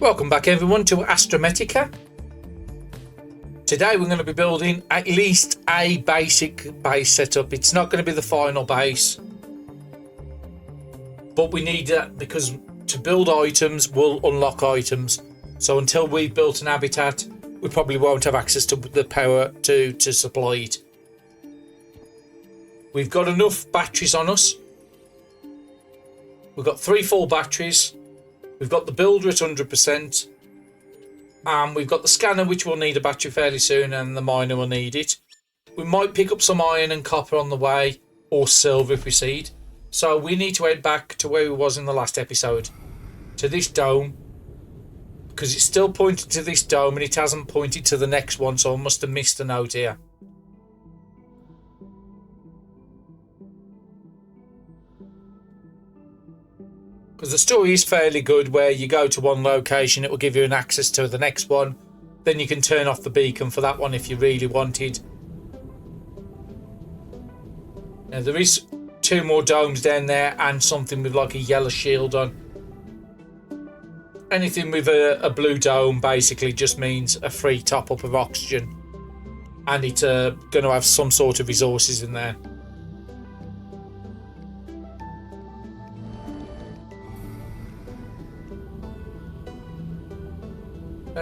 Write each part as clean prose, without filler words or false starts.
Welcome back everyone to Astrometica. Today we're going to be building at least a basic base setup. It's not going to be the final base, but we need that because to build items will unlock items. So until we've built an habitat, we probably won't have access to the power to supply it. We've got enough batteries on us. We've got 3 full batteries. We've got the builder at 100%. And we've got the scanner, which will need a battery fairly soon, and the miner will need it. We might pick up some iron and copper on the way, or silver if we see it. So we need to head back to where we was in the last episode, to this dome, because it's still pointed to this dome and it hasn't pointed to the next one, so I must have missed a note here. Because the story is fairly good, where you go to one location, it will give you an access to the next one. Then you can turn off the beacon for that one if you really wanted. Now there is 2 more domes down there and something with like a yellow shield on. Anything with a blue dome basically just means a free top up of oxygen. And it's going to have some sort of resources in there.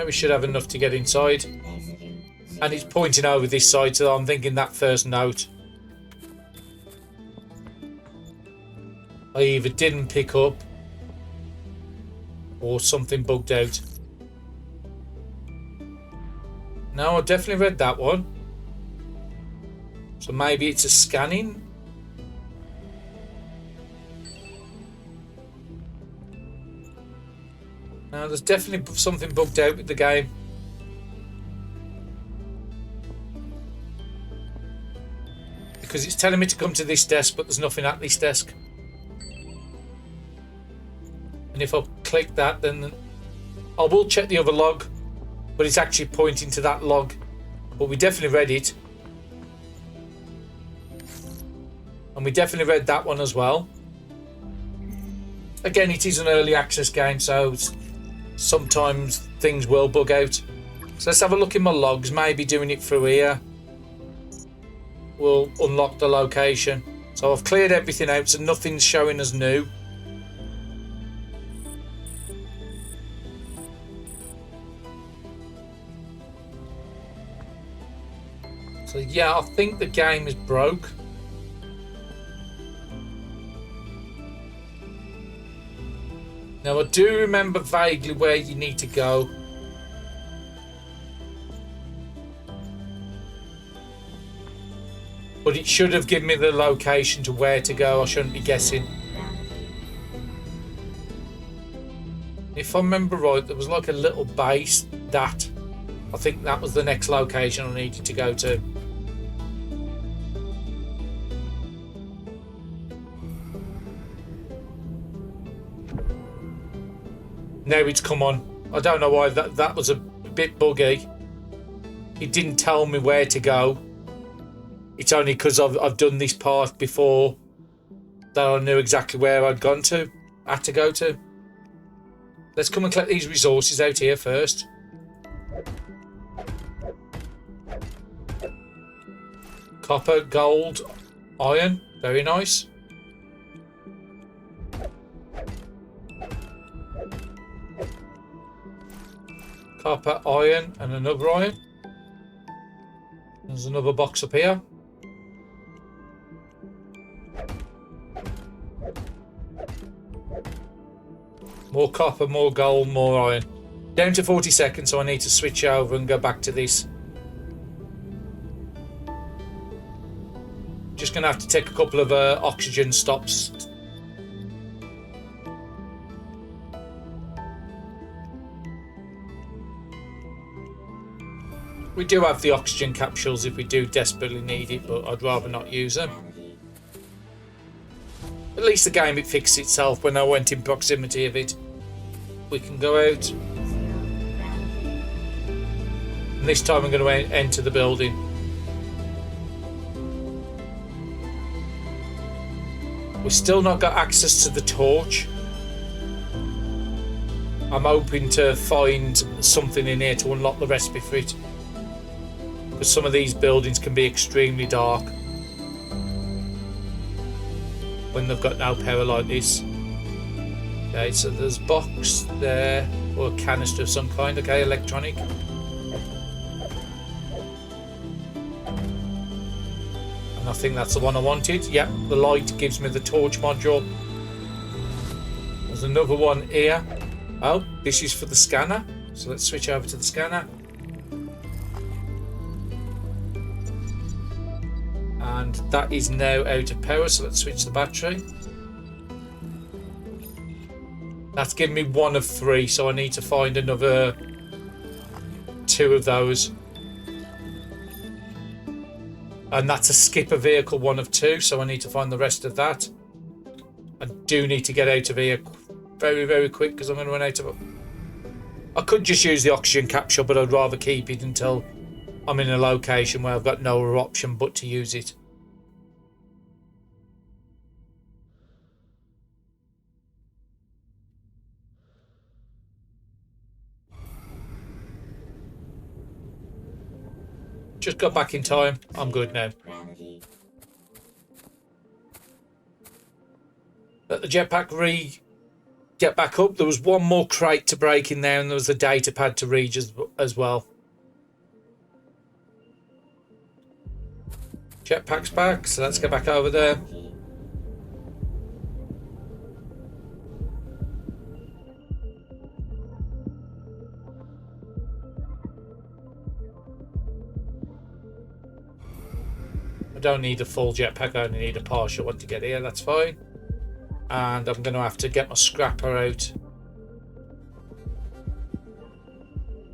We should have enough to get inside. And it's pointing over this side, so I'm thinking that first note I either didn't pick up or something bugged out. No, I definitely read that one. So maybe it's a scanning. No, there's definitely something bugged out with the game. Because it's telling me to come to this desk, but there's nothing at this desk. And if I click that, then I will check the other log, but it's actually pointing to that log. But we definitely read it. And we definitely read that one as well. Again, it is an early access game, so sometimes things will bug out. So let's have a look in my logs. Maybe doing it through here will unlock the location. So I've cleared everything out, so nothing's showing as new. So yeah, I think the game is broke. Now I do remember vaguely where you need to go. But it should have given me the location to where to go. I shouldn't be guessing. If I remember right, there was like a little base that I think that was the next location I needed to go to. Now it's come on. I don't know why that was a bit buggy. It didn't tell me where to go. It's only because I've done this part before that I knew exactly where I'd gone to. Had to go to. Let's come and collect these resources out here first. Copper, gold, iron. Very nice. Copper, iron, and another iron. There's another box up here. More copper, more gold, more iron. Down to 40 seconds, so I need to switch over and go back to this. Just going to have to take a couple of oxygen stops. We do have the oxygen capsules if we do desperately need it, but I'd rather not use them. At least the game, it fixed itself when I went in proximity of it. We can go out. And this time I'm going to enter the building. We've still not got access to the torch. I'm hoping to find something in here to unlock the recipe for it. Because some of these buildings can be extremely dark when they've got no power like this. Okay, so there's a box there, or a canister of some kind. Okay, electronic. And I think that's the one I wanted. Yep, the light gives me the torch module. There's another one here. Oh, this is for the scanner. So let's switch over to the scanner. And that is now out of power, so let's switch the battery. That's given me 1 of 3, so I need to find another 2 of those. And that's a skip a vehicle 1 of 2, so I need to find the rest of that. I do need to get out of here very, very quick because I'm going to run out of... I could just use the oxygen capsule, but I'd rather keep it until I'm in a location where I've got no other option but to use it. Just got back in time. I'm good now. Let the jetpack get back up. There was one more crate to break in there, and there was a data pad to read as well. Jetpack's back, so let's get back over there. I don't need a full jetpack, I only need a partial one to get here, that's fine. And I'm going to have to get my scrapper out.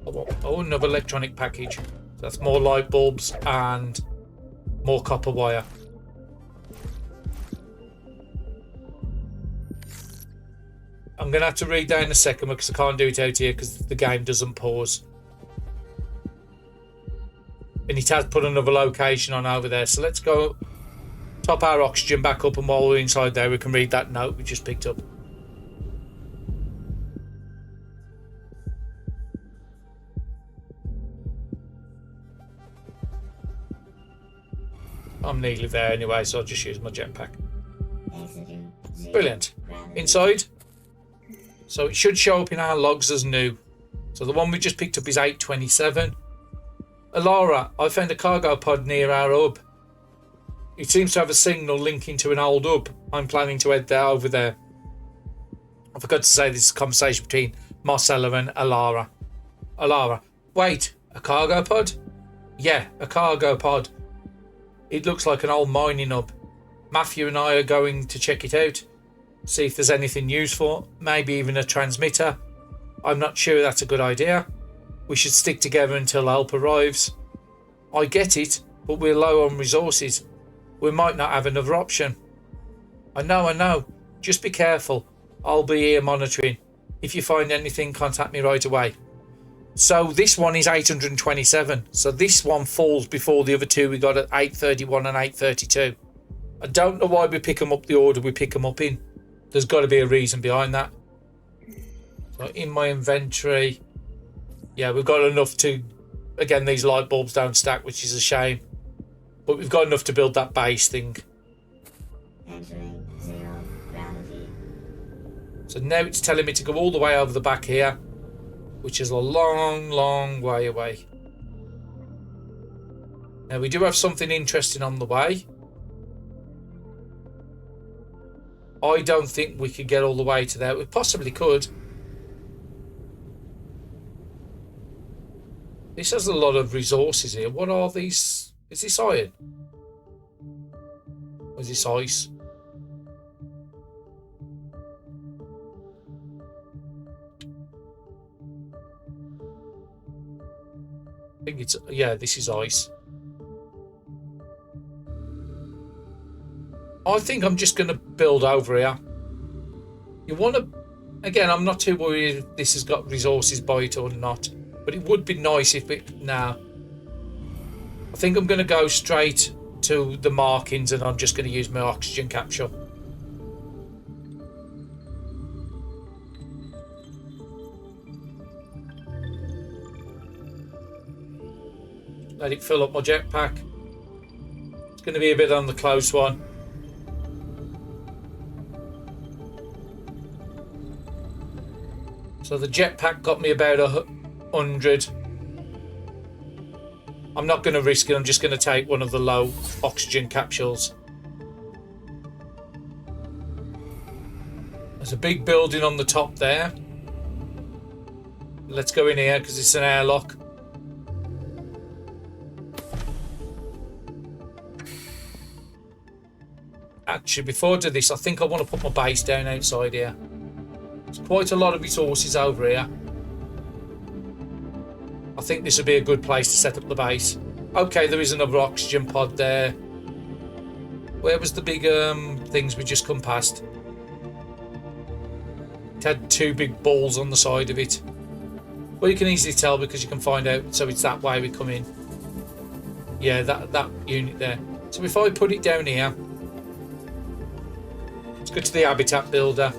Oh, another electronic package. That's more light bulbs and more copper wire. I'm going to have to read that in a second because I can't do it out here because the game doesn't pause. And it has put another location on over there. So let's go top our oxygen back up, and while we're inside there we can read that note we just picked up. I'm nearly there anyway, so I'll just use my jetpack. Brilliant. Inside. So it should show up in our logs as new. So the one we just picked up is 827. Alara, I found a cargo pod near our hub. It seems to have a signal linking to an old hub. I'm planning to head over there. I forgot to say this is a conversation between Marcella and Alara. Alara, wait, a cargo pod? Yeah, a cargo pod. It looks like an old mining hub. Matthew and I are going to check it out. See if there's anything useful. Maybe even a transmitter. I'm not sure that's a good idea. We should stick together until help arrives. I get it, but we're low on resources. We might not have another option. I know. Just be careful. I'll be here monitoring. If you find anything, contact me right away. So this one is 827. So this one falls before the other two we got at 831 and 832. I don't know why we pick them up the order we pick them up in. There's got to be a reason behind that. So in my inventory, yeah, we've got enough to... Again, these light bulbs don't stack, which is a shame. But we've got enough to build that base thing. So now it's telling me to go all the way over the back here, which is a long, long way away. Now we do have something interesting on the way. I don't think we could get all the way to there. We possibly could. This has a lot of resources here. What are these? Is this iron? Or is this ice? I think it's... Yeah, this is ice. I think I'm just going to build over here. You want to... Again, I'm not too worried if this has got resources by it or not. But it would be nice if it... Nah. I think I'm going to go straight to the markings and I'm just going to use my oxygen capsule. Let it fill up my jetpack. It's going to be a bit on the close one. So the jetpack got me about 100. I'm not going to risk it. I'm just going to take one of the low oxygen capsules. There's a big building on the top there. Let's go in here because it's an airlock. Actually, before I do this, I think I want to put my base down outside here. There's quite a lot of resources over here. I think this would be a good place to set up the base. Okay, there is another oxygen pod there. Where was the big things we just come past? It had two big balls on the side of it. Well, you can easily tell because you can find out. So it's that way we come in. Yeah, that unit there. So if I put it down here, let's go to the habitat builder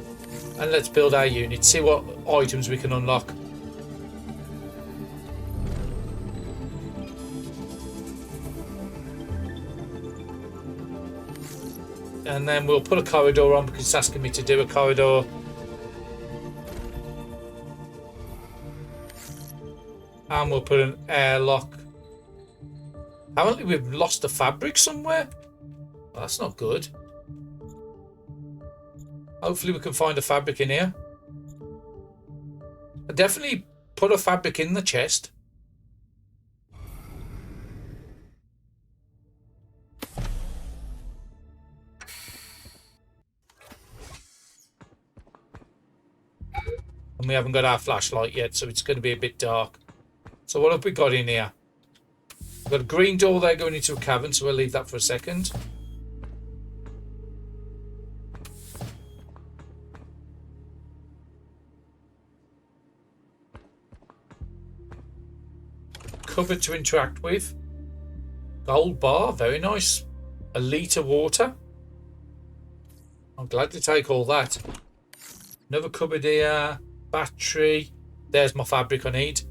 and let's build our unit. See what items we can unlock. And then we'll put a corridor on because it's asking me to do a corridor. And we'll put an airlock. Apparently we've lost the fabric somewhere. Well, that's not good. Hopefully we can find a fabric in here. I definitely put a fabric in the chest. And we haven't got our flashlight yet, so it's going to be a bit dark. So what have we got in here? We've got a green door there going into a cavern, so we'll leave that for a second. Cupboard to interact with. Gold bar, very nice. A litre water. I'll gladly take all that. Another cupboard here. Battery. There's my fabric I need.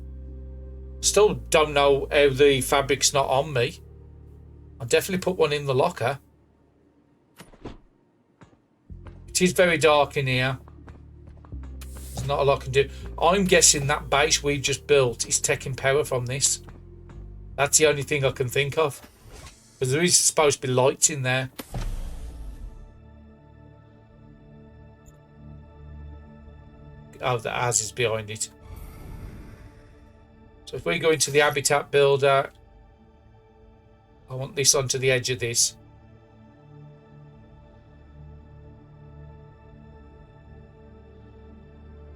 Still don't know how the fabric's not on me. I'll definitely put one in the locker. It is very dark in here. There's not a lot I can do. I'm guessing that base we just built is taking power from this. That's the only thing I can think of. Because there is supposed to be lights in there. Oh, the as is behind it. So if we go into the habitat builder, I want this onto the edge of this.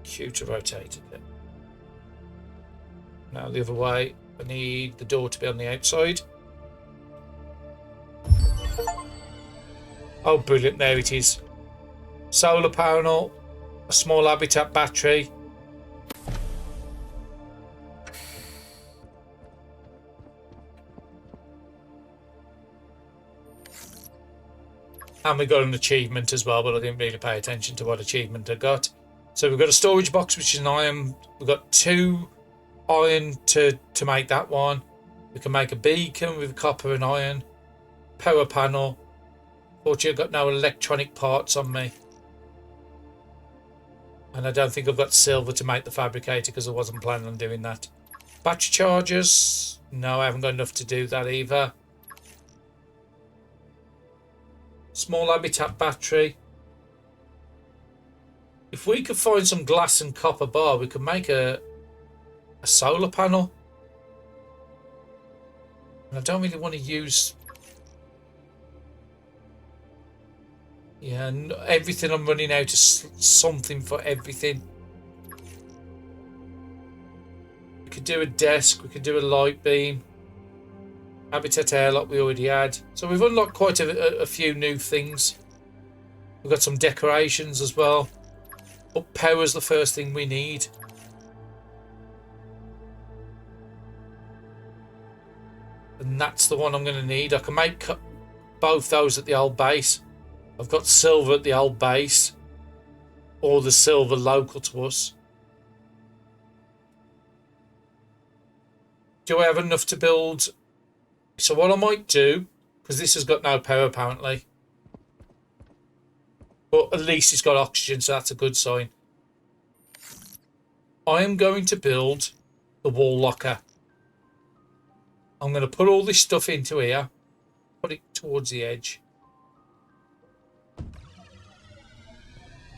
Q to rotate it. Now the other way, I need the door to be on the outside. Oh, brilliant, there it is. Solar panel, a small habitat battery. And we got an achievement as well, but I didn't really pay attention to what achievement I got. So we've got a storage box, which is an iron. We've got 2 iron to make that one. We can make a beacon with copper and iron. Power panel. Fortunately, I've got no electronic parts on me. And I don't think I've got silver to make the fabricator because I wasn't planning on doing that. Battery chargers. No, I haven't got enough to do that either. Small habitat battery. If we could find some glass and copper bar, we could make a solar panel. And I don't really want to use... Yeah, everything I'm running out of something for everything. We could do a desk, we could do a light beam. Habitat airlock we already had. So we've unlocked quite a few new things. We've got some decorations as well. But power's the first thing we need. And that's the one I'm going to need. I can make both those at the old base. I've got silver at the old base. Or the silver local to us. Do I have enough to build So what I might do, because this has got no power apparently, but at least it's got oxygen, so that's a good sign. I am going to build the wall locker. I'm going to put all this stuff into here, put it towards the edge.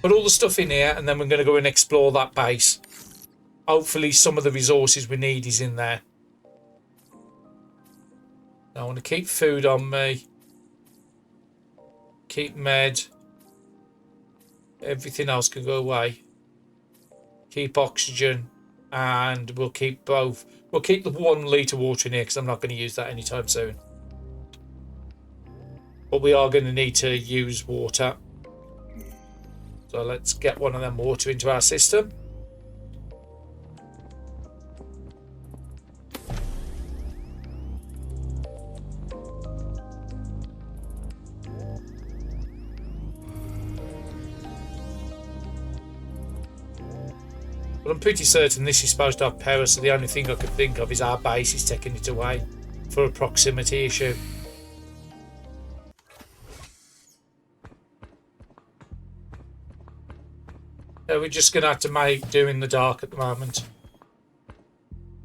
Put all the stuff in here, and then we're going to go and explore that base. Hopefully some of the resources we need is in there. I want to keep food on me. Keep med. Everything else can go away. Keep oxygen. And we'll keep both. We'll keep the 1 litre water in here because I'm not going to use that anytime soon. But we are going to need to use water. So let's get one of them water into our system. But I'm pretty certain this is supposed to have power, so the only thing I could think of is our base is taking it away for a proximity issue. So we're just going to have to make do in the dark at the moment.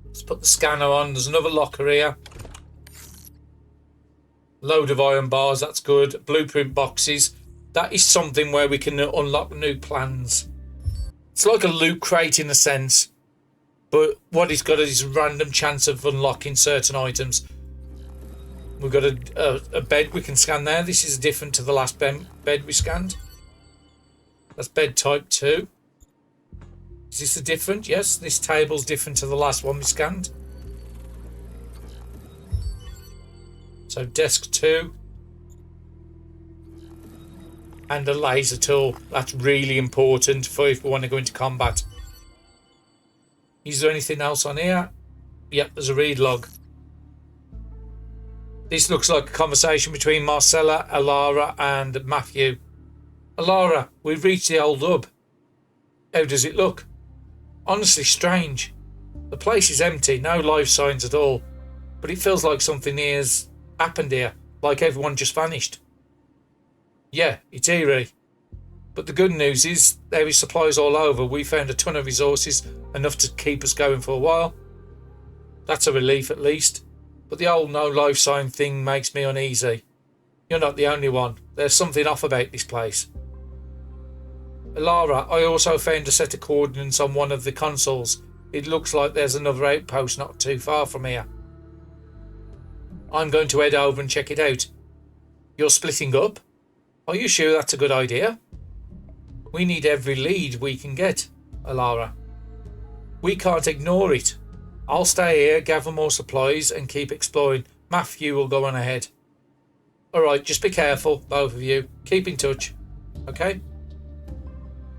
Let's put the scanner on. There's another locker here. Load of iron bars, that's good. Blueprint boxes. That is something where we can unlock new plans. It's like a loot crate in a sense, but what it's got is a random chance of unlocking certain items. We've got a bed we can scan there. This is different to the last bed we scanned. That's bed type 2. Is this different? Yes, this table's different to the last one we scanned. So desk 2. And a laser tool. That's really important for if we want to go into combat. Is there anything else on here? Yep, there's a read log. This looks like a conversation between Marcella, Alara and Matthew. Alara, we've reached the old hub. How does it look? Honestly strange. The place is empty, no life signs at all. But it feels like something has happened here, like everyone just vanished. Yeah, it's eerie. But the good news is there is supplies all over. We found a ton of resources, enough to keep us going for a while. That's a relief at least. But the old no life sign thing makes me uneasy. You're not the only one. There's something off about this place. Lara, I also found a set of coordinates on one of the consoles. It looks like there's another outpost not too far from here. I'm going to head over and check it out. You're splitting up? Are you sure that's a good idea? We need every lead we can get, Alara. We can't ignore it. I'll stay here, gather more supplies and keep exploring. Matthew will go on ahead. Alright, just be careful, both of you. Keep in touch. Okay?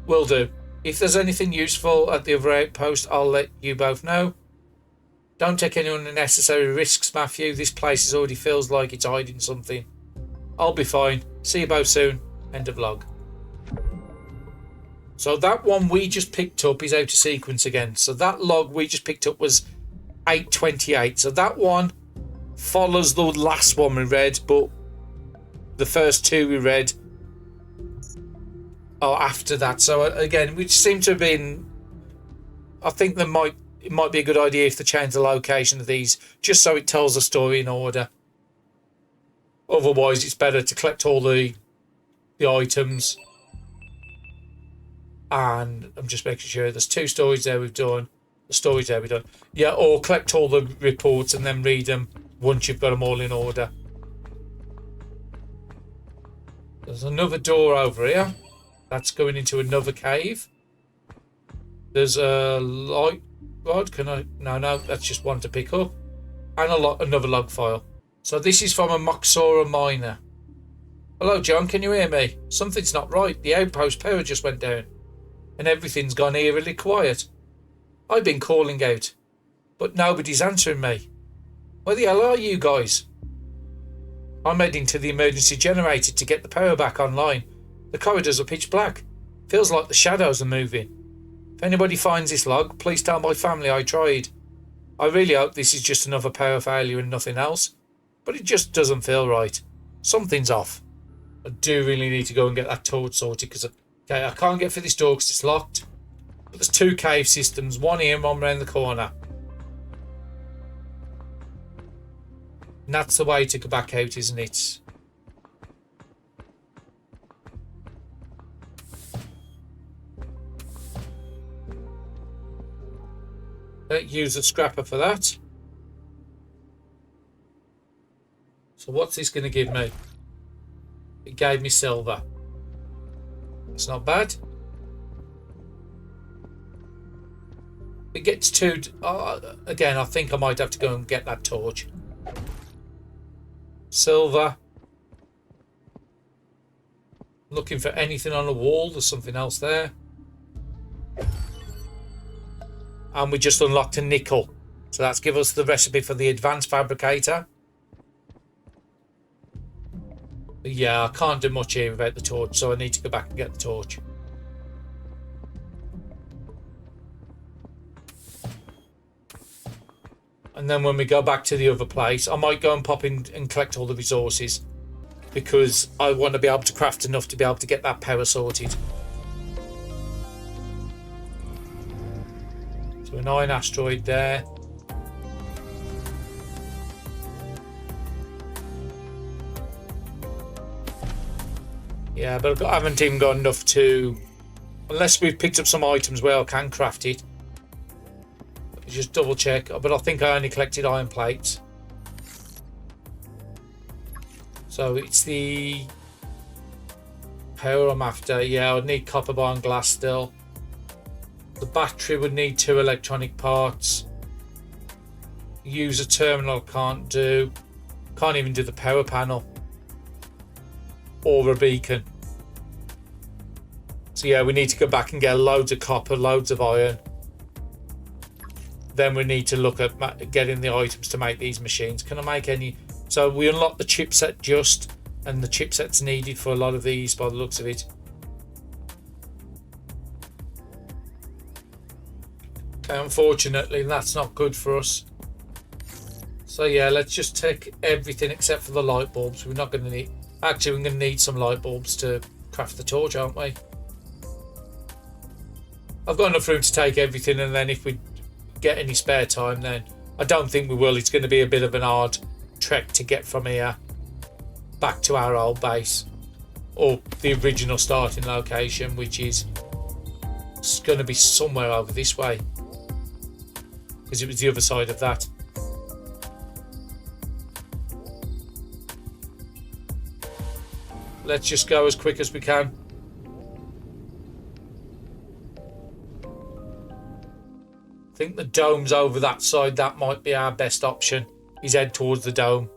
Will do. If there's anything useful at the other outpost, I'll let you both know. Don't take any unnecessary risks, Matthew. This place already feels like it's hiding something. I'll be fine. See you both soon. End of log. So that one we just picked up is out of sequence again. So that log we just picked up was 828. So that one follows the last one we read, but the first two we read are after that. So again, we seem to have been... I think it might be a good idea if they change the location of these, just so it tells the story in order. Otherwise, it's better to collect all the items. And I'm just making sure there's 2 stories there we've done. The stories there we've done. Yeah, or collect all the reports and then read them once you've got them all in order. There's another door over here. That's going into another cave. There's a light rod. Can I? No, that's just one to pick up. And another log file. So this is from a Moxora miner. Hello, John, can you hear me? Something's not right. The outpost power just went down. And everything's gone eerily quiet. I've been calling out, but nobody's answering me. Where the hell are you guys? I'm heading to the emergency generator to get the power back online. The corridors are pitch black. Feels like the shadows are moving. If anybody finds this log, please tell my family I tried. I really hope this is just another power failure and nothing else. But it just doesn't feel right. Something's off. I do really need to go and get that torch sorted because okay, I can't get through this door because it's locked. But there's 2 cave systems, one here and one around the corner. And that's the way to go back out, isn't it? Use a scrapper for that. So what's this going to give me? It gave me silver. That's not bad. It gets to... again, I think I might have to go and get that torch. Silver. Looking for anything on the wall. There's something else there. And we just unlocked a nickel. So that's give us the recipe for the advanced fabricator. But yeah, I can't do much here without the torch, so I need to go back and get the torch. And then when we go back to the other place, I might go and pop in and collect all the resources, because I want to be able to craft enough to be able to get that power sorted. So an iron asteroid there. Yeah, but I haven't even got enough to... Unless we've picked up some items where I can craft it. Just double check. But I think I only collected iron plates. So it's the power I'm after. Yeah, I'd need copper bar and glass still. The battery would need 2 electronic parts. User terminal can't do. Can't even do the power panel. Or a beacon. So yeah, we need to go back and get loads of copper, loads of iron. Then we need to look at getting the items to make these machines. Can I make any? So we unlock the chipset just, and the chipset's needed for a lot of these by the looks of it. Okay, unfortunately, that's not good for us. So yeah, let's just take everything except for the light bulbs. We're not going to need... Actually, we're going to need some light bulbs to craft the torch, aren't we? I've got enough room to take everything, and then if we get any spare time, then I don't think we will. It's going to be a bit of an hard trek to get from here back to our old base, or the original starting location, which is going to be somewhere over this way, because it was the other side of that. Let's just go as quick as we can. I think the dome's over that side. That might be our best option. Is head towards the dome.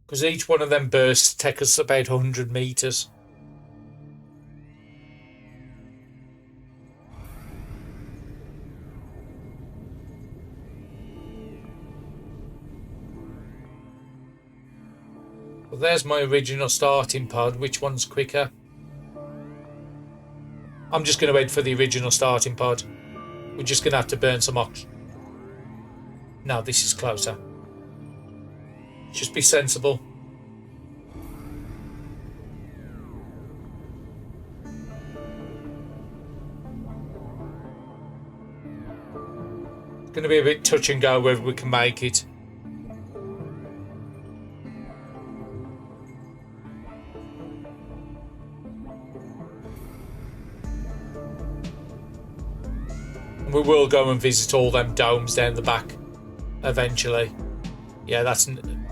Because each one of them bursts take us about 100 meters. Well, there's my original starting pod. Which one's quicker? I'm just going to wait for the original starting pod. We're just going to have to burn some oxygen. No, this is closer. Just be sensible. It's going to be a bit touch and go whether we can make it. We will go and visit all them domes down the back eventually. Yeah,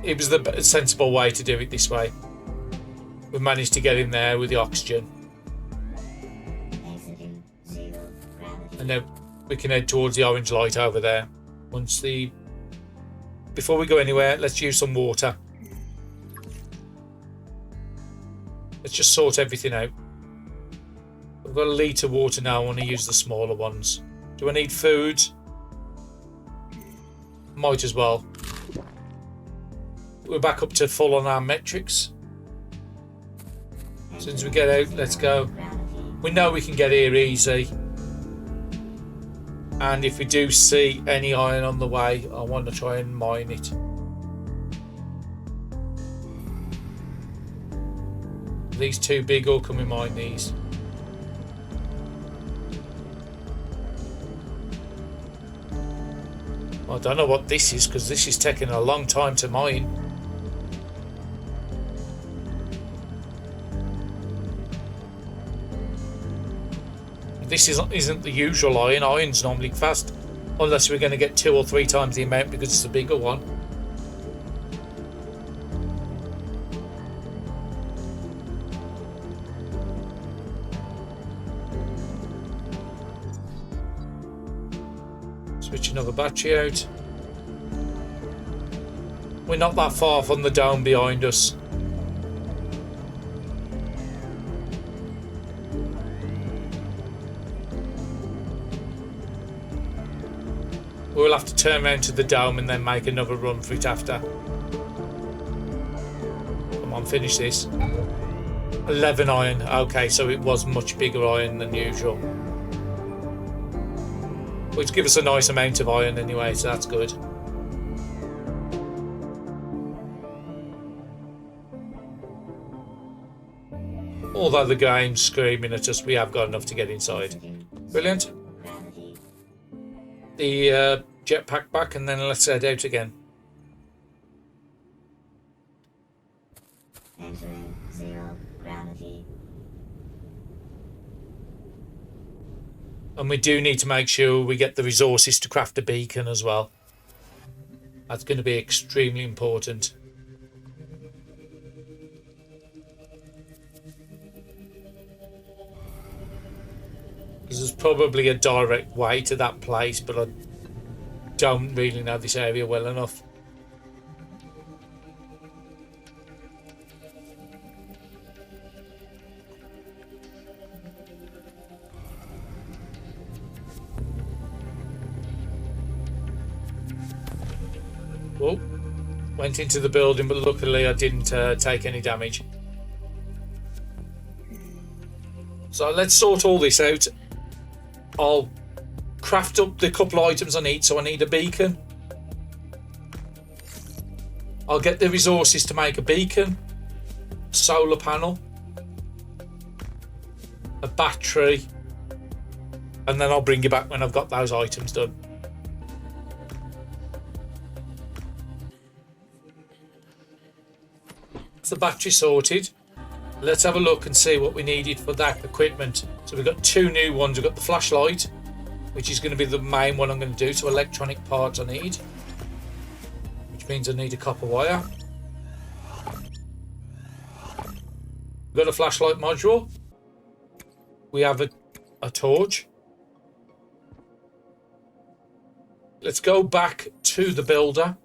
it was the sensible way to do it this way. We've managed to get in there with the oxygen. And then we can head towards the orange light over there. Before we go anywhere, let's use some water. Let's just sort everything out. We've got a litre of water now. I want to use the smaller ones. Do I need food? Might as well. We're back up to full on our metrics. As soon as we get out, let's go. We know we can get here easy. And if we do see any iron on the way, I want to try and mine it. These too big, or can we mine these? I don't know what this is, because this is taking a long time to mine. This isn't the usual iron. Iron's normally fast, unless we're going to get 2 or 3 times the amount because it's a bigger one. Switch another battery out. We're not that far from the dome behind us. We'll have to turn around to the dome and then make another run for it after. Come on, finish this. 11 iron. Okay, so it was much bigger iron than usual. Which gives us a nice amount of iron anyway, so that's good. Although the game's screaming at us, we have got enough to get inside. Brilliant. The jetpack back, and then let's head out again. Entering 0 gravity. And we do need to make sure we get the resources to craft a beacon as well. That's going to be extremely important. Because there's probably a direct way to that place, but I don't really know this area well enough. Oh, went into the building, but luckily I didn't take any damage. So let's sort all this out. I'll craft up the couple of items I need. So I need a beacon. I'll get the resources to make a beacon, solar panel, a battery, and then I'll bring you back when I've got those items done. The battery sorted. Let's have a look and see what we needed for that equipment. So we've got 2 new ones. We've got the flashlight, which is going to be the main one I'm going to do. So electronic parts I need, which means I need a copper wire. We've got a flashlight module. We have a torch. Let's go back to the builder.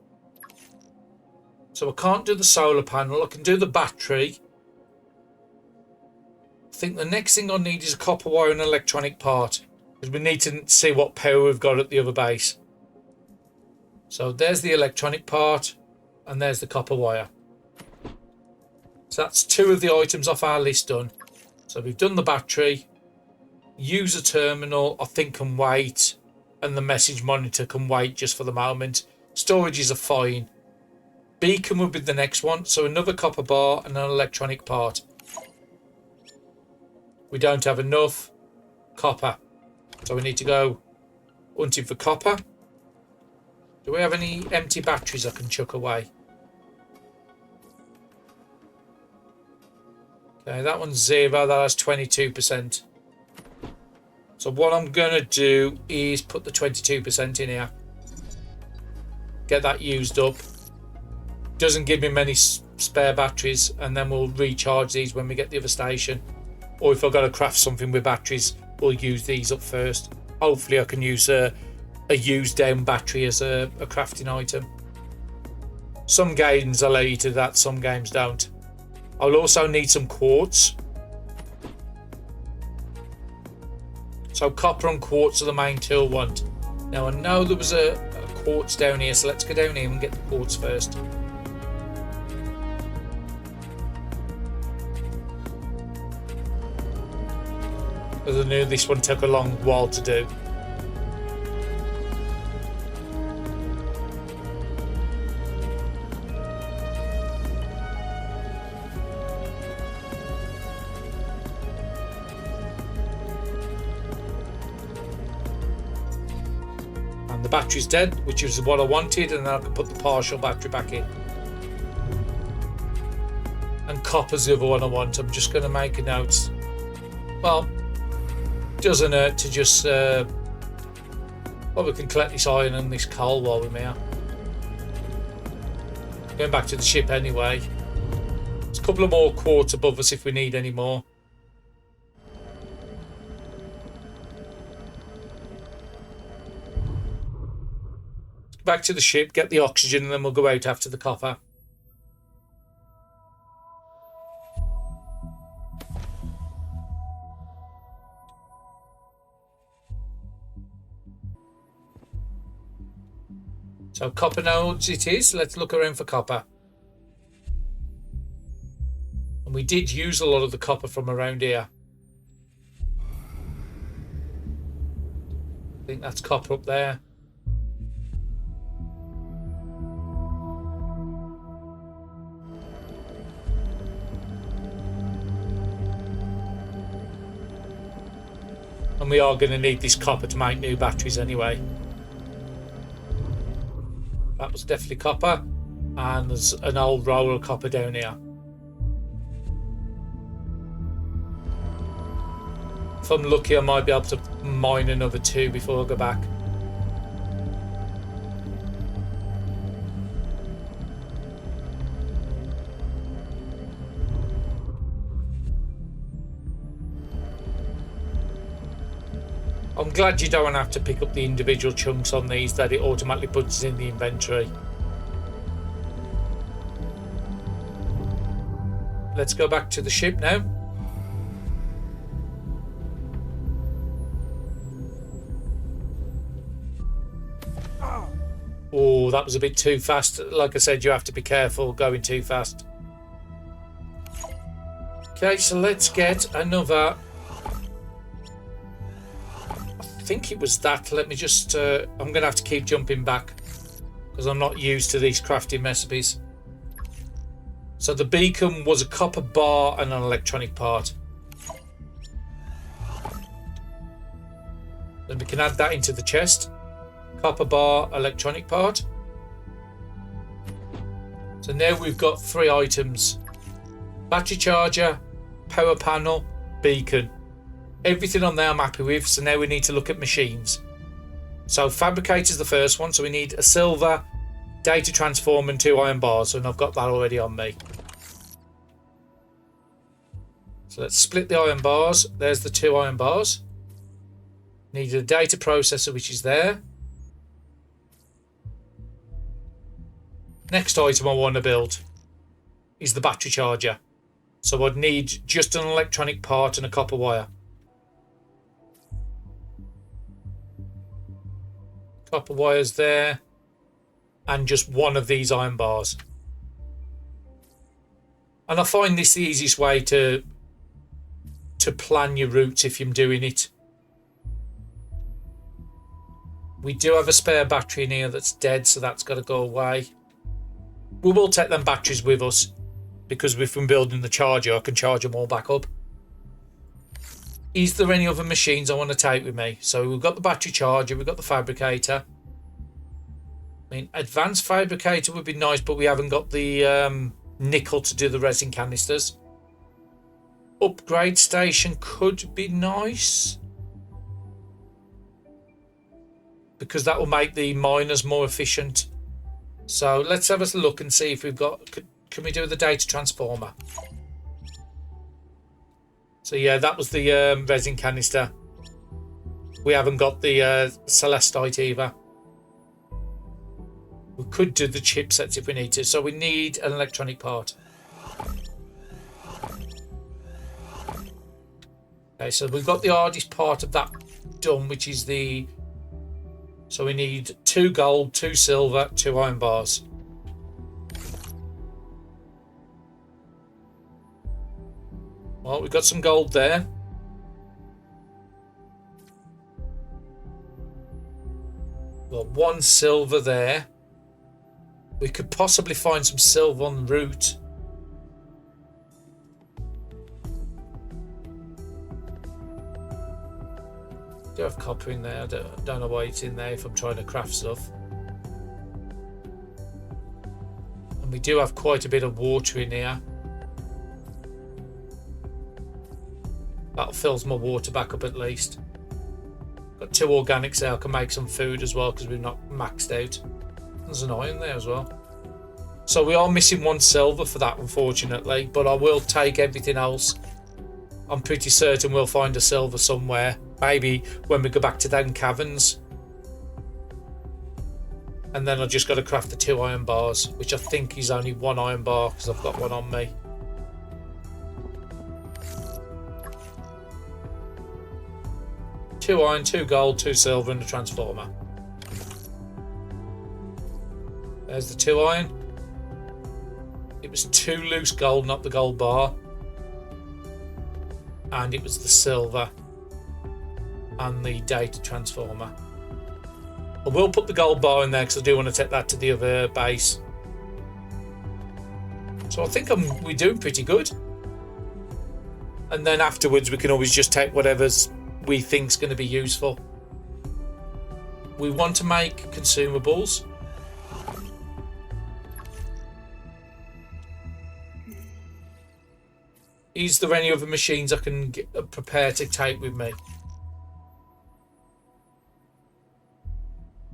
So I can't do the solar panel. I can do the battery. I think the next thing I need is a copper wire and an electronic part, because we need to see what power we've got at the other base. So there's the electronic part, and there's the copper wire. So that's 2 of the items off our list done. So we've done the battery. User terminal, I think, can wait, and the message monitor can wait just for the moment. Storages are fine. Beacon will be the next one, so another copper bar and an electronic part. We don't have enough copper, so we need to go hunting for copper. Do we have any empty batteries I can chuck away? Okay, that one's 0, that has 22%. So what I'm going to do is put the 22% in here. Get that used up. Doesn't give me many spare batteries, and then we'll recharge these when we get the other station. Or if I've got to craft something with batteries, we'll use these up first. Hopefully I can use a used down battery as a crafting item. Some games allow you to do that, some games don't. I'll also need some quartz. So copper and quartz are the main tool want. Now I know there was a quartz down here, so let's go down here and get the quartz first. Because I knew this one took a long while to do. And the battery's dead, which is what I wanted, and then I can put the partial battery back in. And copper's the other one I want. I'm just going to make a note. Well, doesn't hurt to just... well, we can collect this iron and this coal while we're here. Going back to the ship anyway. There's a couple of more quartz above us if we need any more. Back to the ship, get the oxygen, and then we'll go out after the copper. So copper nodes it is. Let's look around for copper. And we did use a lot of the copper from around here. I think that's copper up there. And we are going to need this copper to make new batteries anyway. That was definitely copper. And there's an old roll of copper down here. If I'm lucky, I might be able to mine another 2 before I go back. I'm glad you don't have to pick up the individual chunks on these, that it automatically puts in the inventory. Let's go back to the ship now. Oh, that was a bit too fast. Like I said, you have to be careful going too fast. Okay, so let's get another... I think it was that. Let me just... I'm going to have to keep jumping back because I'm not used to these crafting recipes. So the beacon was a copper bar and an electronic part. Then we can add that into the chest. Copper bar, electronic part. So now we've got 3 items. Battery charger, power panel, beacon. Everything on there I'm happy with, so now we need to look at machines. So fabricator's the first one, so we need a silver, data transformer and 2 iron bars, and I've got that already on me. So let's split the iron bars. There's the 2 iron bars. Need a data processor, which is there. Next item I want to build is the battery charger. So I'd need just an electronic part and a copper wire. Copper wires there, and just 1 of these iron bars. And I find this the easiest way to plan your routes if you're doing it. We do have a spare battery in here that's dead, so that's got to go away. We will take them batteries with us because if we're building the charger, I can charge them all back up. Is there any other machines I want to take with me? So we've got the battery charger, we've got the fabricator. I mean, advanced fabricator would be nice, but we haven't got the nickel to do the resin canisters. Upgrade station could be nice, because that will make the miners more efficient. So let's have a look and see if we've got... Can we do the data transformer? So yeah, that was the resin canister. We haven't got the celestite either. We could do the chipsets if we need to. So we need an electronic part. Okay, so we've got the hardest part of that done, which is the... So we need 2 gold, 2 silver, 2 iron bars. Well, we've got some gold there. Well, 1 silver there. We could possibly find some silver on the route. Do have copper in there. I don't know why it's in there if I'm trying to craft stuff. And we do have quite a bit of water in here. That fills my water back up at least. Got 2 organics there. I can make some food as well because we've not maxed out. There's an iron there as well. So we are missing 1 silver for that, unfortunately. But I will take everything else. I'm pretty certain we'll find a silver somewhere. Maybe when we go back to them caverns. And then I've just got to craft the 2 iron bars, which I think is only 1 iron bar because I've got one on me. Two iron, 2 gold, 2 silver, and a transformer. There's the 2 iron. It was 2 loose gold, not the gold bar. And it was the silver and the data transformer. I will put the gold bar in there because I do want to take that to the other base. So I think we're doing pretty good. And then afterwards we can always just take whatever's we think is going to be useful. We want to make consumables. Is there any other machines I can prepare to take with me?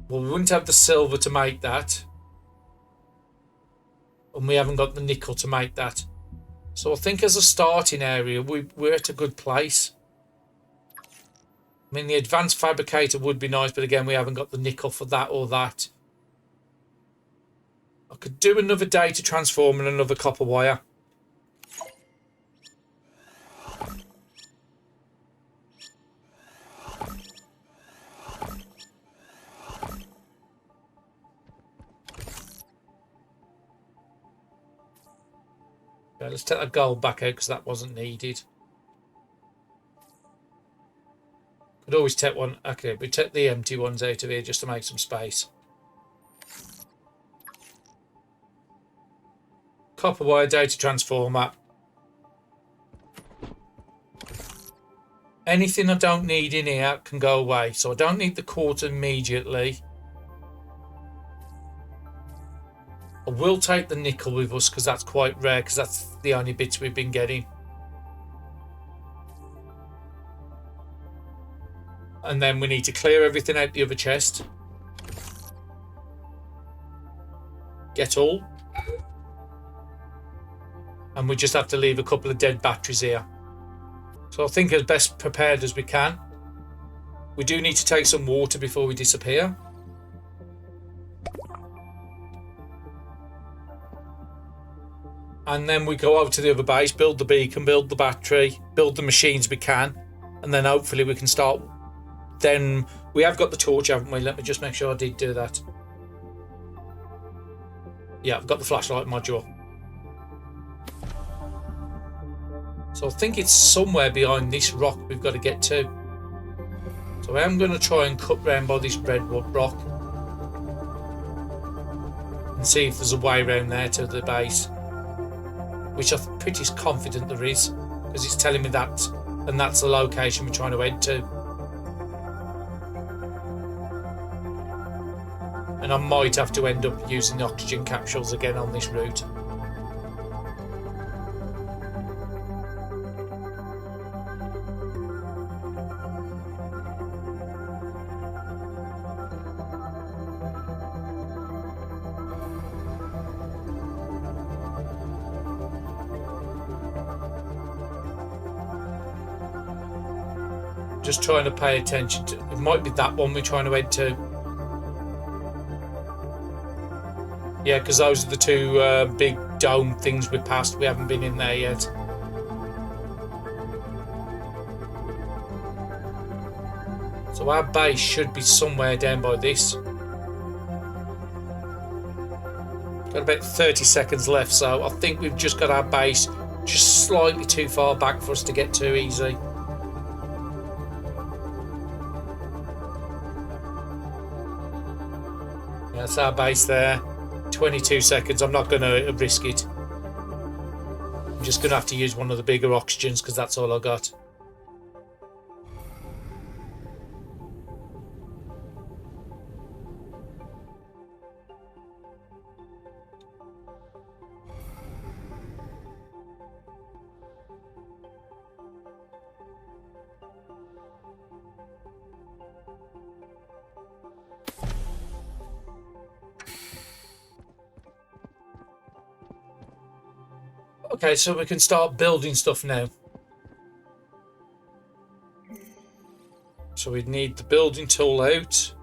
Well, we wouldn't have the silver to make that. And we haven't got the nickel to make that. So I think as a starting area, we're at a good place. I mean, the advanced fabricator would be nice, but again, we haven't got the nickel for that or that. I could do another data transformer and another copper wire. Okay, let's take that gold back out because that wasn't needed. Could always take one. Okay, we take the empty ones out of here just to make some space. Copper wire, data transformer. Anything I don't need in here can go away. So I don't need the quartz immediately. I will take the nickel with us because that's quite rare because that's the only bits we've been getting. And then we need to clear everything out the other chest. Get all. And we just have to leave a couple of dead batteries here. So I think as best prepared as we can. We do need to take some water before we disappear. And then we go over to the other base, build the beacon, build the battery, build the machines we can. And then hopefully we can start. Then we have got the torch, haven't we? Let me just make sure I did do that. Yeah, I've got the flashlight module. So I think it's somewhere behind this rock we've got to get to. So I am going to try and cut round by this redwood rock. And see if there's a way around there to the base. Which I'm pretty confident there is. Because it's telling me that. And that's the location we're trying to head to. And I might have to end up using the oxygen capsules again on this route. Just trying to pay attention to. It might be that one we're trying to head to. Yeah, because those are the 2 big dome things we passed. We haven't been in there yet. So our base should be somewhere down by this. Got about 30 seconds left, so I think we've just got our base just slightly too far back for us to get to easy. That's our base there. 22 seconds. I'm not going to risk it. I'm just going to have to use one of the bigger oxygens because that's all I got. Okay, so we can start building stuff now. So we need the building tool out. So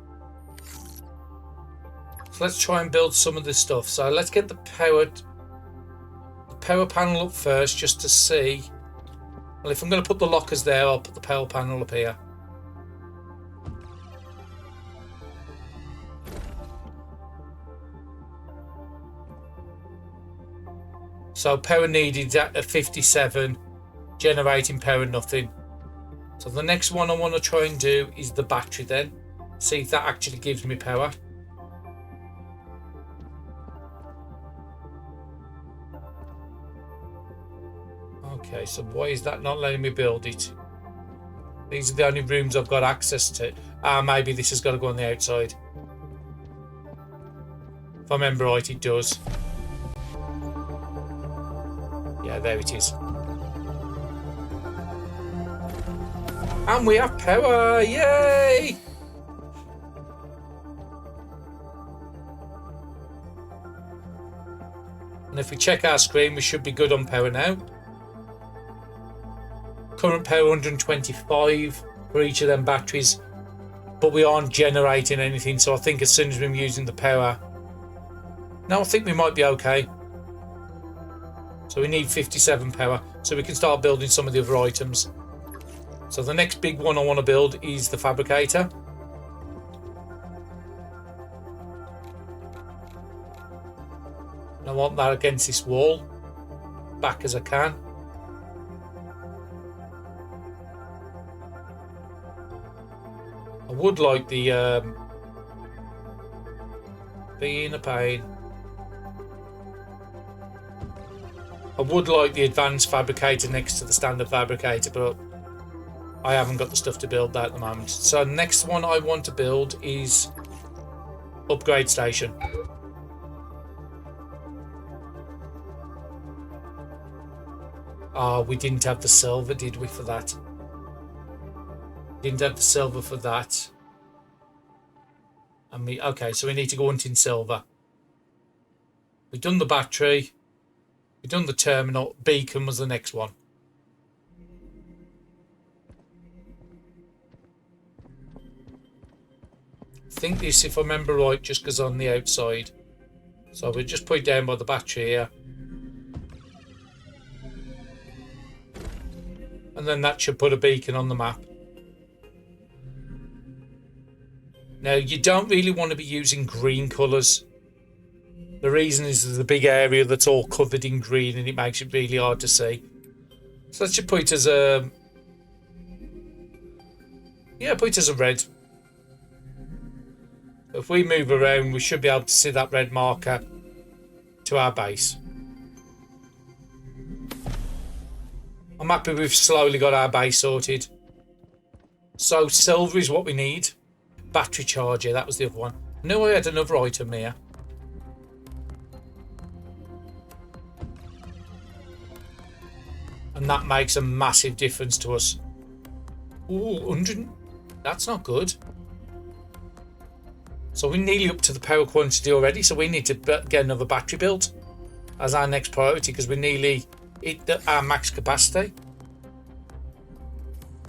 let's try and build some of this stuff. So let's get the power panel up first, just to see. Well, if I'm going to put the lockers there, I'll put the power panel up here. So power needed at 57, generating power nothing. So the next one I want to try and do is the battery then. See if that actually gives me power. Okay, so why is that not letting me build it? These are the only rooms I've got access to. Maybe this has got to go on the outside. If I remember right, it does. Yeah, there it is. And we have power! Yay! And if we check our screen, we should be good on power now. Current power 125 for each of them batteries. But we aren't generating anything, so I think as soon as we're using the power... No, I think we might be okay. So we need 57 power, so we can start building some of the other items. So the next big one I want to build is the fabricator. And I want that against this wall, back as I can. I would like the being a pain. I would like the advanced fabricator next to the standard fabricator, but I haven't got the stuff to build that at the moment. So next one I want to build is upgrade station. We didn't have the silver, did we, for that? Didn't have the silver for that. And okay, so we need to go hunting silver. We've done the battery. We've done the terminal. Beacon was the next one. I think this, if I remember right, just goes on the outside. So we'll just put it down by the battery here. And then that should put a beacon on the map. Now, you don't really want to be using green colours. The reason is there's a big area that's all covered in green and it makes it really hard to see. So let's just put it as a... Yeah, put it as a red. If we move around, we should be able to see that red marker to our base. I'm happy we've slowly got our base sorted. So silver is what we need. Battery charger, that was the other one. I knew I had another item here. And that makes a massive difference to us. Ooh, 100. That's not good. So we're nearly up to the power quantity already. So we need to get another battery built as our next priority because we're nearly at our max capacity.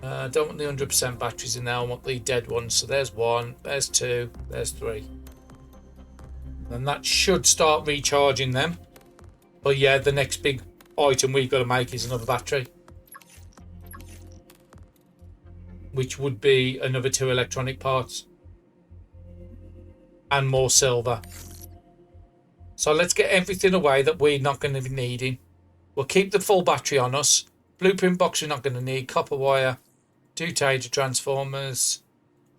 Don't want the 100% batteries in there. I want the dead ones. So there's one, there's two, there's three. And that should start recharging them. But yeah, the next big item we've got to make is another battery, which would be another 2 electronic parts and more silver. So let's get everything away that we're not going to be needing. We'll keep the full battery on us. Blueprint box we're not going to need. Copper wire, 2 Taser transformers,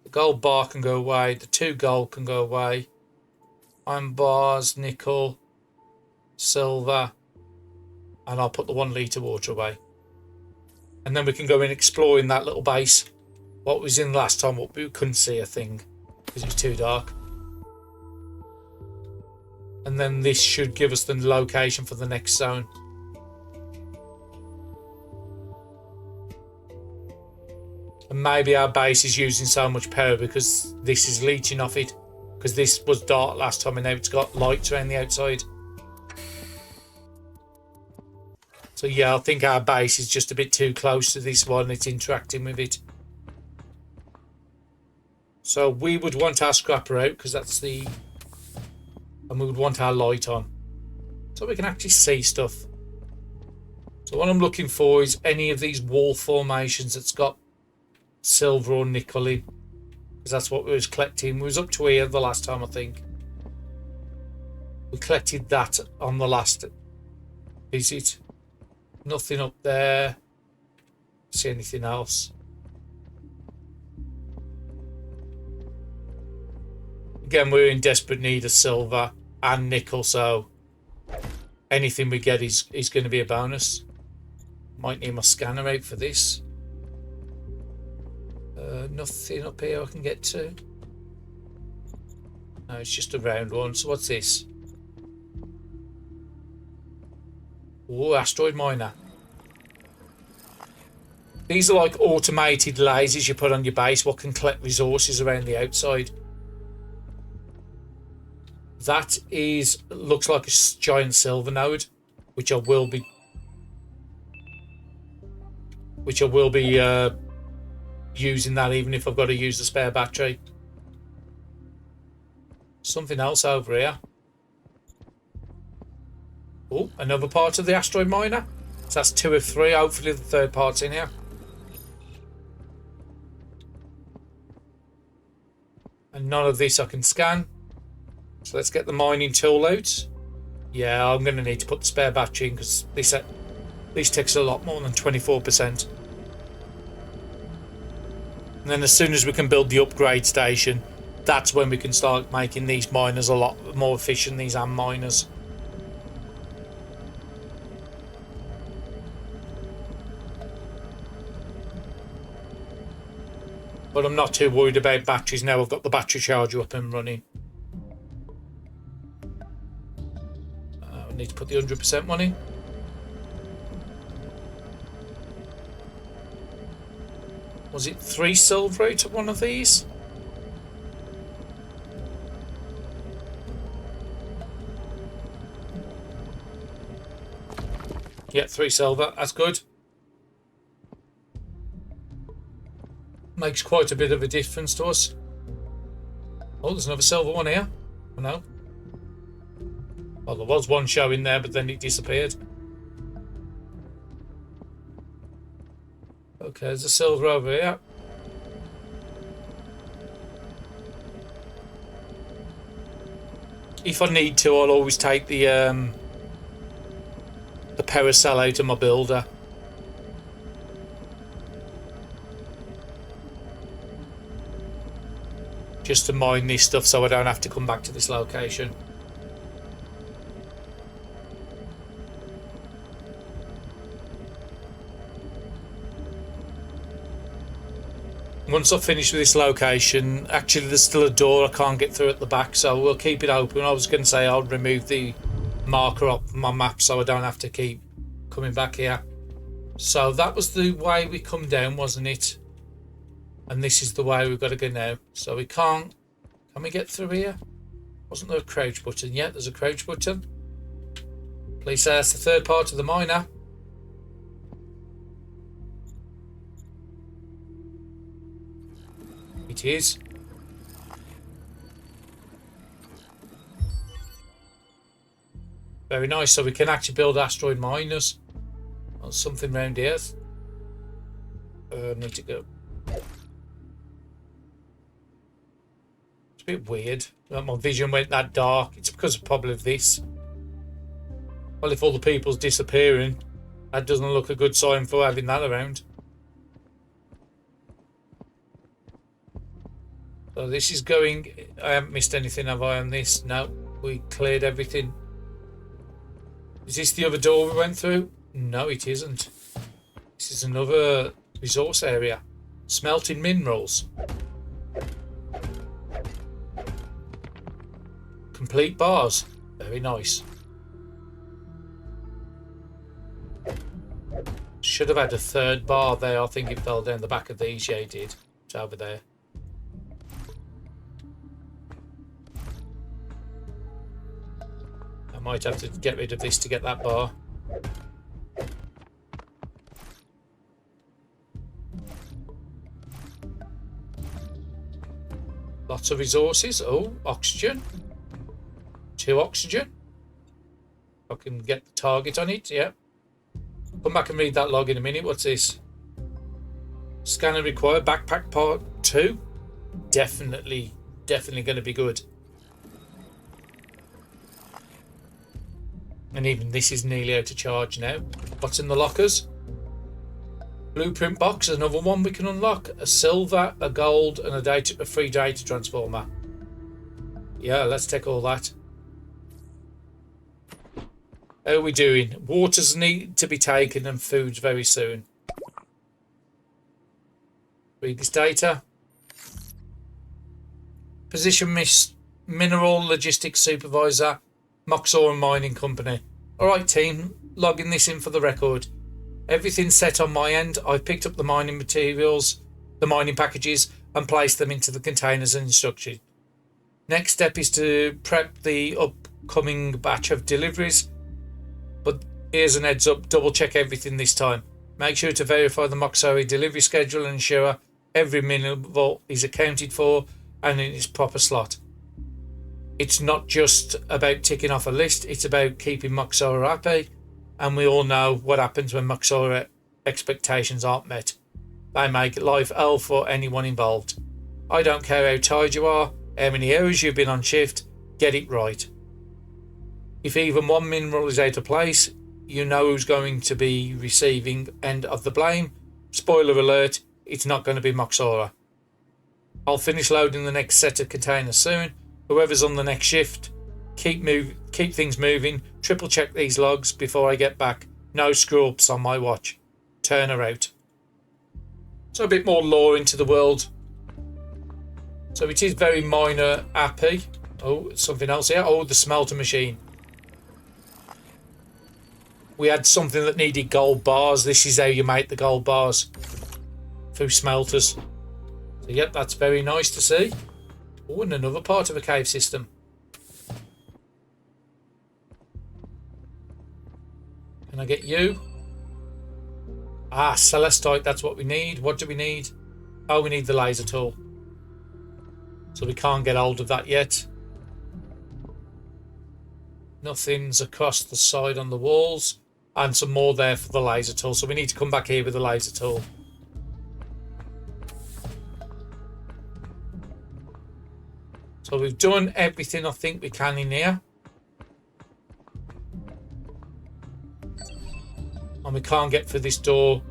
the gold bar can go away, the 2 gold can go away, iron bars, nickel, silver, and I'll put the 1 litre water away. And then we can go in exploring that little base. What was in last time, what we couldn't see a thing because it was too dark. And then this should give us the location for the next zone. And maybe our base is using so much power because this is leeching off it. Because this was dark last time and now it's got lights around the outside. So yeah, I think our base is just a bit too close to this one. It's interacting with it. So we would want our scrapper out because that's the... And we would want our light on. So we can actually see stuff. So what I'm looking for is any of these wall formations that's got silver or nickel in. Because that's what we was collecting. We was up to here the last time, I think. We collected that on the last visit. Nothing up there. See anything else? Again, we're in desperate need of silver and nickel, so anything we get is going to be a bonus. Might need my scanner out for this. Nothing up here I can get to. No, it's just a round one. So what's this? Oh, asteroid miner. These are like automated lasers you put on your base what can collect resources around the outside. That looks like a giant silver node, which I will be using that even if I've got to use the spare battery. Something else over here. Oh, another part of the asteroid miner. So that's 2 of 3. Hopefully the third part's in here. And none of this I can scan. So let's get the mining tool out. Yeah, I'm going to need to put the spare battery in because this takes a lot more than 24%. And then as soon as we can build the upgrade station, that's when we can start making these miners a lot more efficient, these AM miners. But I'm not too worried about batteries now I've got the battery charger up and running. I need to put the 100% one in. Was it 3 silver out of one of these? Yeah, 3 silver. That's good. Makes quite a bit of a difference to us. Oh, there's another silver one here. Oh, no. Well, there was one showing there, but then it disappeared. Okay, there's a silver over here. If I need to, I'll always take the power cell out of my builder. Just to mine this stuff so I don't have to come back to this location. Once I've finished with this location, actually there's still a door I can't get through at the back, so we'll keep it open. I was going to say I'll remove the marker off my map so I don't have to keep coming back here. So that was the way we come down, wasn't it? And this is the way we've got to go now. So we can't... Can we get through here? Wasn't there a crouch button? Yeah, there's a crouch button. Please say that's the third part of the miner. It is. Very nice. So we can actually build asteroid miners. Or something round here. I need to go. It's a bit weird that my vision went that dark. It's because of probably this. Well, if all the people's disappearing, that doesn't look a good sign for having that around. So this is going... I haven't missed anything, have I, on this? No, we cleared everything. Is this the other door we went through? No, it isn't. This is another resource area. Smelting minerals. Complete bars. Very nice. Should have had a third bar there. I think it fell down the back of these. Yeah, it did. It's over there. I might have to get rid of this to get that bar. Lots of resources. Oh, oxygen. 2 oxygen. I can get the target on it, yeah. Come back and read that log in a minute. What's this? Scanner required. Backpack part 2. Definitely going to be good. And even this is nearly out of charge now. What's in the lockers? Blueprint box, another one we can unlock. A silver, a gold, and a free data transformer. Yeah, let's take all that. How are we doing? Waters need to be taken and foods very soon. Read this data. Position Mineral Logistics Supervisor, Moxor Mining Company. Alright team, logging this in for the record. Everything's set on my end. I've picked up the mining materials, the mining packages, and placed them into the containers and instructions. Next step is to prep the upcoming batch of deliveries. But here's an heads up, double check everything this time. Make sure to verify the Moxori delivery schedule and ensure every mineral is accounted for and in its proper slot. It's not just about ticking off a list, it's about keeping Moxora happy, and we all know what happens when Moxora expectations aren't met. They make life hell for anyone involved. I don't care how tired you are, how many hours you've been on shift, get it right. If even one mineral is out of place, you know who's going to be receiving end of the blame. Spoiler alert, it's not going to be Moxora. I'll finish loading the next set of containers soon. Whoever's on the next shift, keep things moving. Triple check these logs before I get back. No screw ups on my watch. Turn her out. So a bit more lore into the world. So it is very minor happy. Oh, something else here. Oh, the smelter machine. We had something that needed gold bars. This is how you make the gold bars through smelters. So yep, that's very nice to see. Oh, and another part of a cave system. Can I get you? Ah, Celestite, that's what we need. What do we need? Oh, we need the laser tool. So we can't get hold of that yet. Nothing's across the side on the walls. And some more there for the laser tool. So we need to come back here with the laser tool. So we've done everything I think we can in here. And we can't get through this door.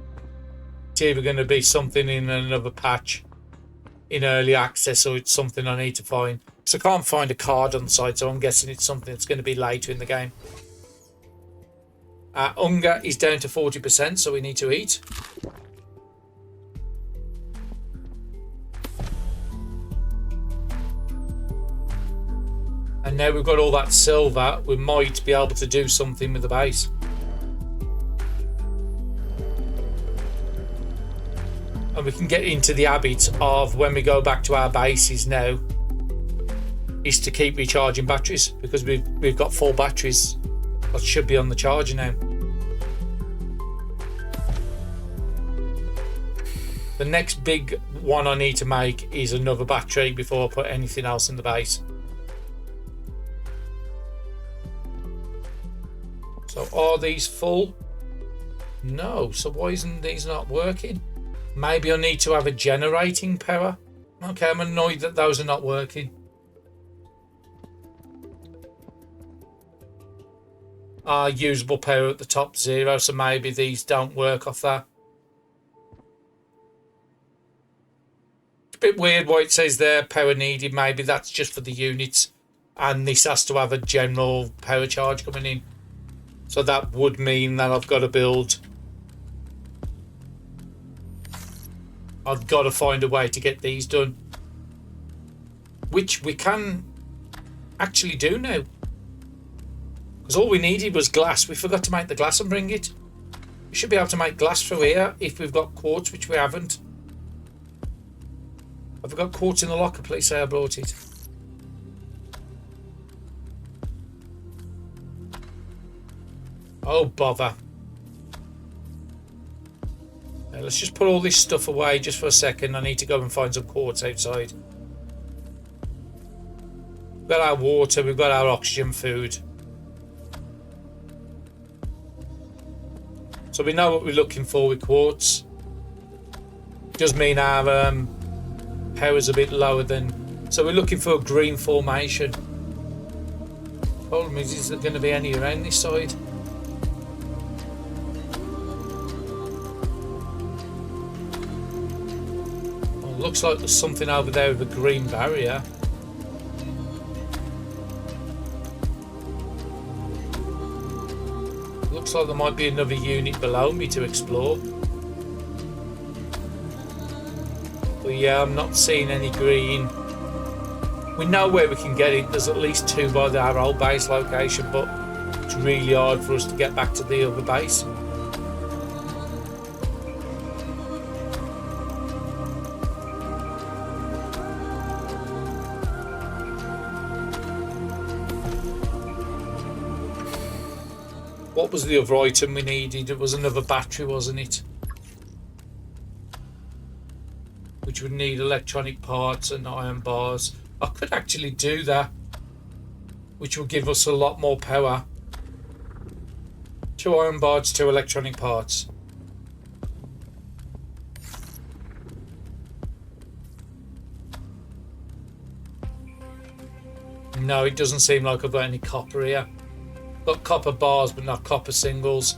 It's either going to be something in another patch in early access, or it's something I need to find. So I can't find a card on the side, so I'm guessing it's something that's going to be later in the game. Hunger is down to 40%, so we need to eat. And now we've got all that silver, we might be able to do something with the base. And we can get into the habit of, when we go back to our bases now, is to keep recharging batteries, because we've got 4 batteries that should be on the charger now. The next big one I need to make is another battery before I put anything else in the base. So are these full? No, so why isn't these not working? Maybe I need to have a generating power. Okay, I'm annoyed that those are not working. Usable power at the top 0, so maybe these don't work off that. It's a bit weird why it says there power needed. Maybe that's just for the units, and this has to have a general power charge coming in. So that would mean that I've got to build. I've got to find a way to get these done, which we can actually do now. Because all we needed was glass. We forgot to make the glass and bring it. We should be able to make glass through here if we've got quartz, which we haven't. Have we got quartz in the locker? Please say I brought it. Oh, bother. Let's just put all this stuff away just for a second. I need to go and find some quartz outside. got our water, we've got our oxygen, food. So we know what we're looking for with quartz. Does mean our power's a bit lower than... So we're looking for a green formation. Problem is there going to be any around this side? Oh, looks like there's something over there with a green barrier. Looks like there might be another unit below me to explore. But yeah, I'm not seeing any green. We know where we can get it. There's at least 2 by our old base location, but it's really hard for us to get back to the other base. What was the other item we needed? It was another battery, wasn't it? Which would need electronic parts and iron bars. I could actually do that, which will give us a lot more power. 2 iron bars, 2 electronic parts. No, it doesn't seem like I've got any copper here. Got copper bars, but not copper singles.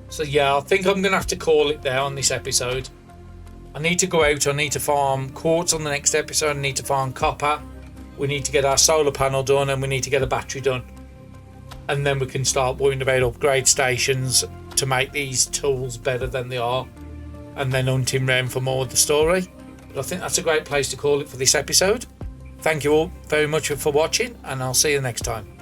So yeah, I think I'm going to have to call it there on this episode. I need to go out, I need to farm quartz on the next episode, I need to farm copper. We need to get our solar panel done and we need to get a battery done. And then we can start worrying about upgrade stations to make these tools better than they are. And then hunting round for more of the story. But I think that's a great place to call it for this episode. Thank you all very much for watching and I'll see you next time.